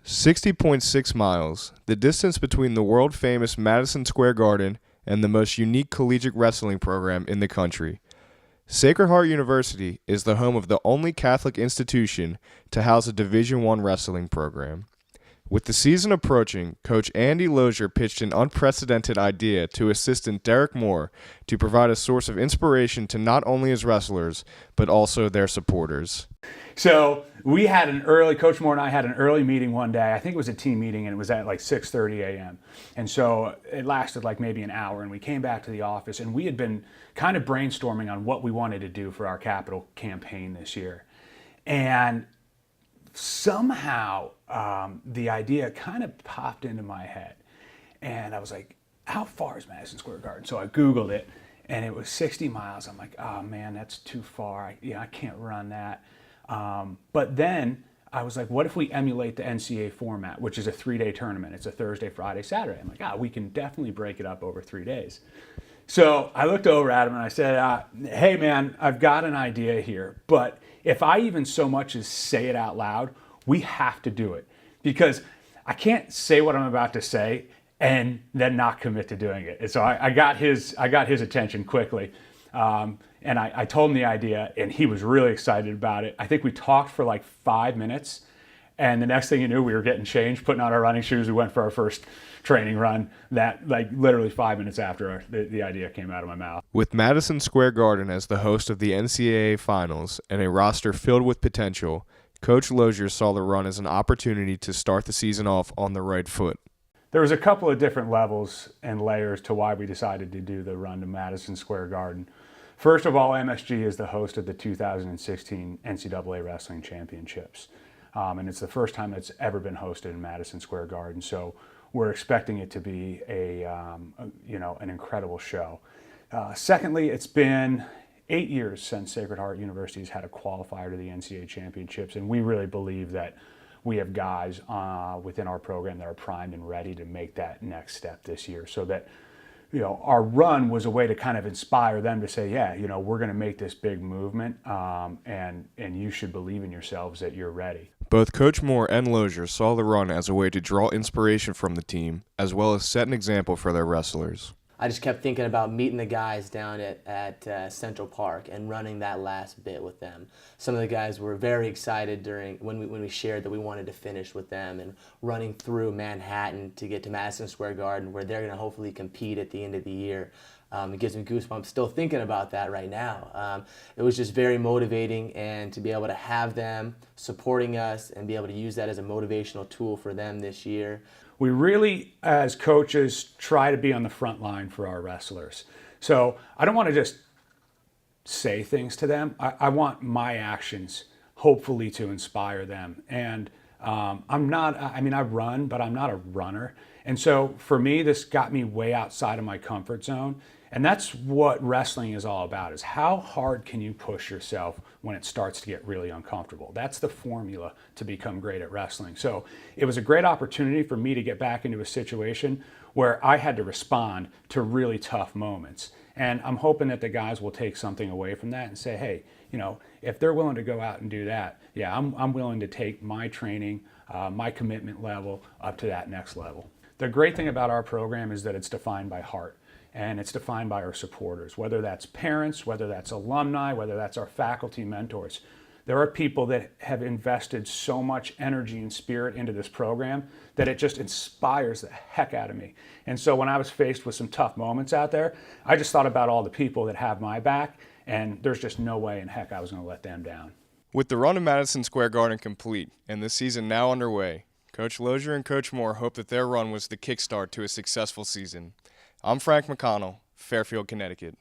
60.6 miles, the distance between the world-famous Madison Square Garden and the most unique collegiate wrestling program in the country. Sacred Heart University is the home of the only Catholic institution to house a Division I wrestling program. With the season approaching, Coach Andy Lozier pitched an unprecedented idea to assistant Derek Moore to provide a source of inspiration to not only his wrestlers, but also their supporters. So we had Coach Moore and I had an early meeting one day. I think it was a team meeting, and it was at like 6:30 a.m. And so it lasted like maybe an hour, and we came back to the office, and we had been kind of brainstorming on what we wanted to do for our capital campaign this year. And somehow the idea kind of popped into my head, and I was like, how far is Madison Square Garden? So I Googled it, and it was 60 miles. I'm like, oh man, that's too far. I can't run that. But then I was like, what if we emulate the NCAA format, which is a 3-day tournament? It's a Thursday, Friday, Saturday. I'm like, we can definitely break it up over 3 days. So I looked over at him and I said, hey man, I've got an idea here, but if I even so much as say it out loud, we have to do it, because I can't say what I'm about to say and then not commit to doing it. And so I got his attention quickly. And I told him the idea, and he was really excited about it. I think we talked for like 5 minutes, and the next thing you knew, we were getting changed, putting on our running shoes. We went for our first training run. That like literally 5 minutes after the idea came out of my mouth. With Madison Square Garden as the host of the NCAA Finals and a roster filled with potential, Coach Lozier saw the run as an opportunity to start the season off on the right foot. There was a couple of different levels and layers to why we decided to do the run to Madison Square Garden. First of all, MSG is the host of the 2016 NCAA Wrestling Championships. And it's the first time it's ever been hosted in Madison Square Garden. So we're expecting it to be an incredible show. Secondly, it's been 8 years since Sacred Heart University has had a qualifier to the NCAA Championships. And we really believe that we have guys within our program that are primed and ready to make that next step this year, so that our run was a way to kind of inspire them to say, we're going to make this big movement, and you should believe in yourselves that you're ready. Both Coach Moore and Lozier saw the run as a way to draw inspiration from the team, as well as set an example for their wrestlers. I just kept thinking about meeting the guys down at Central Park and running that last bit with them. Some of the guys were very excited when we shared that we wanted to finish with them, and running through Manhattan to get to Madison Square Garden, where they're going to hopefully compete at the end of the year. It gives me goosebumps still thinking about that right now. It was just very motivating, and to be able to have them supporting us and be able to use that as a motivational tool for them this year. We really, as coaches, try to be on the front line for our wrestlers. So I don't want to just say things to them. I want my actions hopefully to inspire them. And I run, but I'm not a runner. And so for me, this got me way outside of my comfort zone. And that's what wrestling is all about, is how hard can you push yourself when it starts to get really uncomfortable. That's the formula to become great at wrestling. So it was a great opportunity for me to get back into a situation where I had to respond to really tough moments. And I'm hoping that the guys will take something away from that and say, hey, if they're willing to go out and do that, I'm willing to take my training, my commitment level up to that next level. The great thing about our program is that it's defined by heart. And it's defined by our supporters, whether that's parents, whether that's alumni, whether that's our faculty mentors. There are people that have invested so much energy and spirit into this program that it just inspires the heck out of me. And so when I was faced with some tough moments out there, I just thought about all the people that have my back, and there's just no way in heck I was going to let them down. With the run to Madison Square Garden complete and the season now underway, Coach Lozier and Coach Moore hope that their run was the kickstart to a successful season. I'm Frank McConnell, Fairfield, Connecticut.